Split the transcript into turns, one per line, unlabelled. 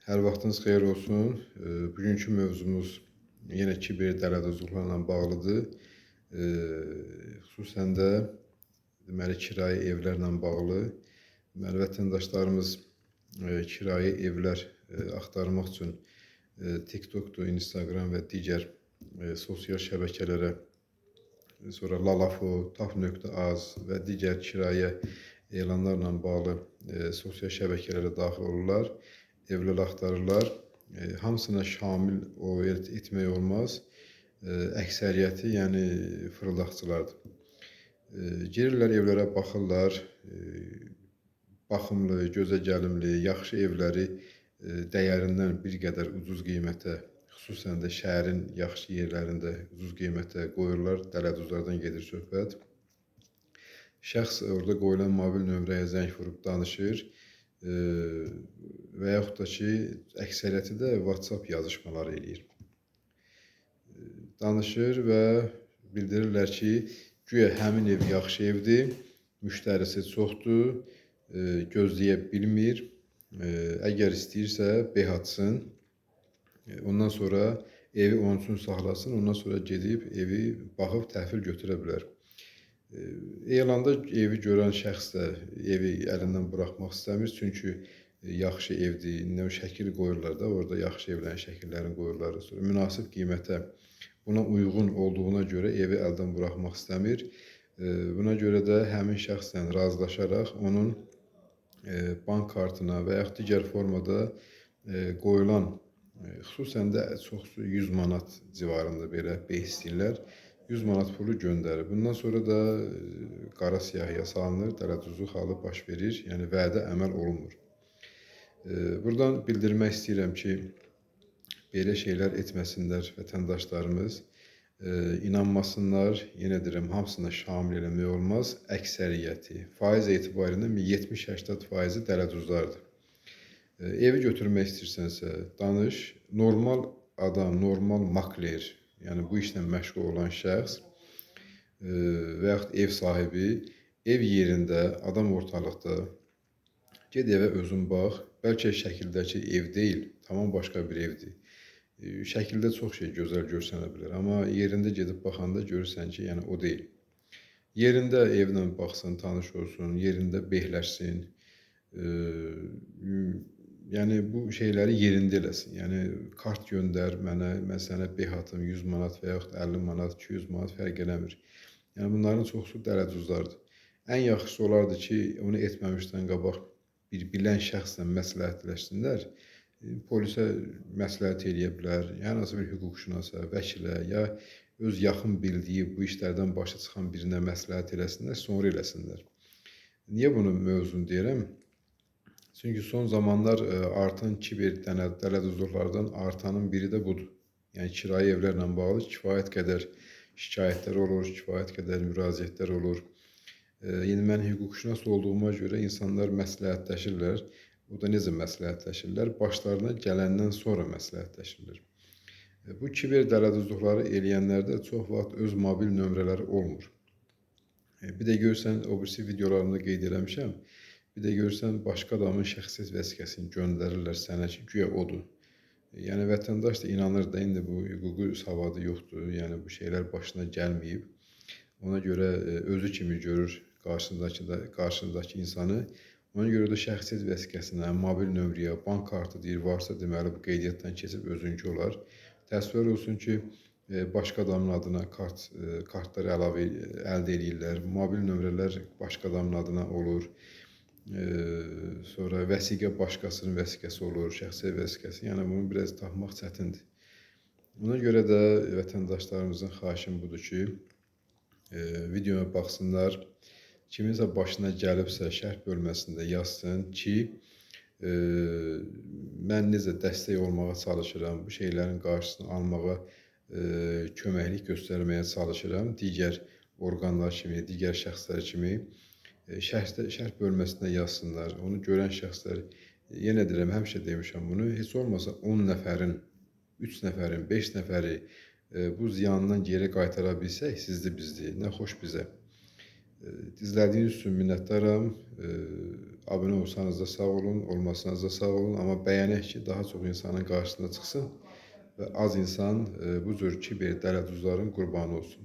Hər vaxtınız xeyir olsun. Bugünkü mövzumuz yenə kiber dələduzluqlarla bağlıdır. Xüsusən də deməli kirayə evlərlə bağlı. Deməli vətəndaşlarımız kirayə evlər axtarmaq üçün TikTokdur, Instagram və digər sosial şəbəkələrə, sonra Lalafo, Tap.az və digər kirayə elanlarla bağlı sosial şəbəkələrə daxil olurlar. Evlər axtarırlar. Hamısına şamil etmək olmaz. Əksəriyyəti, yəni fırıldaqçılardır. Girirlər evlərə, baxırlar. Baxımlı, gözəgəlimli, yaxşı evləri dəyərindən bir qədər ucuz qiymətə, xüsusən də şəhərin yaxşı yerlərində ucuz qiymətə qoyurlar. Dələduzlardan gedir söhbət. Şəxs orada qoyulan mobil nömrəyə zəng vurub danışır. Və yaxud da ki, əksəriyyəti də WhatsApp yazışmaları eləyir. Danışır və bildirirlər ki, güya həmin ev yaxşı evdir, müştərisi çoxdur, gözləyə bilmir. Əgər istəyirsə, beh atsın, ondan sonra evi onun üçün saxlasın, ondan sonra gedib evi baxıb təhvil götürə bilər. Elanda evi görən şəxs də evi əlindən buraxmaq istəmir, çünki yaxşı evdir, nə şəkil qoyurlar da, orada yaxşı evlərin şəkillərini qoyurlar. Sonra münasib qiymətə buna uyğun olduğuna görə evi əldən buraxmaq istəmir. Buna görə də həmin şəxslə razılaşaraq onun bank kartına və yaxud digər formada qoyulan, xüsusən də çoxsu 100 manat civarında belə beh istəyirlər. 100 manat pulu göndərir. Bundan sonra da qara siyahıya salınır, dələduzluq halı baş verir, yəni vədə əməl olunmur. Buradan bildirmək istəyirəm ki, belə şeylər etməsinlər vətəndaşlarımız. İnanmasınlar, yenə deyirəm, hamısına şamil eləmək olmaz. Əksəriyyəti, faiz etibarilə 70-80% dələduzlardır. Evi götürmək istəyirsənsə, danış. Normal adam, normal makler, yəni bu işlə məşğul olan şəxs və yaxud ev sahibi ev yerində, adam ortalıqda, ged evə özün bax. Bəlkə şəkildəki ev deyil, tamam başqa bir evdir. Şəkildə çox şey gözəl görsənə bilər, amma yerində gedib baxanda görürsən ki, yəni o deyil. Yerində evlə baxsın, tanış olsun, yerində behləşsin. Yəni bu şeyləri yerində eləsin. Yəni kart göndər mənə, mən sənə beh atım 100 manat və yaxud 50 manat, 200 manat fərq eləmir. Yəni bunların çoxsu dələduzlardır. Ən yaxşısı olardı ki, onu etməmişdən qabaq bir bilən şəxslə məsləhətləşsinlər. Polisə məsləhət eləyə bilər, yəni hansı bir hüquqşünasa, vəkilə ya öz yaxın bildiyi bu işlərdən başa çıxan birinə məsləhət eləsinlər, sonra eləsinlər. Niyə bunu mövzunu deyirəm? Çünki son zamanlar artan kiber dələduzluqlardan artanın biri də budur. Yəni kirayə evlərlə bağlı kifayət qədər şikayətlər olur, kifayət qədər müraciətlər olur. Yəni mən hüquqşünas olduğuma görə insanlar məsləhətləşirlər. O da necə məsləhətləşirlər? Başlarına gələndən sonra məsləhətləşirlər. Bu kiber dələduzluqları eləyənlərdə çox vaxt öz mobil nömrələri olmur. Bir də görsən, o birisi videolarımda qeyd eləmişəm. Bir də görürsən, başqa adamın şəxsiyyət vəsiqəsini göndərirlər sənə ki, güya odur. Yəni vətəndaş da inanır da, indi bu hüquqi savadı yoxdur, yəni bu şeylər başına gəlməyib. Ona görə özü kimi görür qarşısındakı insanı. Ona görə də şəxsiyyət vəsiqəsinə, mobil nömrəyə, bank kartı deyir, varsa deməli bu qeydiyyatdan keçib özünkü olar. Təəssüflər olsun ki, başqa adamın adına kartlar əldə edirlər, mobil nömrələr başqa adamın adına olur. Sonra vəsiqə başqasının vəsiqəsi olur, şəxsiyyət vəsiqəsi. Yəni bunu biraz tapmaq çətindir. Ona görə də vətəndaşlarımızın xahişim budur ki, videoya baxsınlar. Kiminsə başına gəlibsə şərh bölməsində yazsın ki, mən necə dəstək olmağa çalışıram, bu şeylərin qarşısını almağa köməklik göstərməyə çalışıram. Digər orqanlar kimi, digər şəxslər kimi şərh bölməsində yazsınlar. Onu görən şəxslər, yenə deyirəm, həmişə demişəm bunu, heç olmasa 10 nəfərin, 3 nəfərin, 5 nəfəri bu ziyandan geri qaytara bilsək, sizdir bizdir, nə xoş bizə. İzlədiyiniz üçün minnətdaram. Abunə olsanız da sağ olun, olmasanız da sağ olun. Amma bəyənək ki, daha çox insanın qarşısına çıxsın və az insan bu cür kiber dələduzların qurbanı olsun.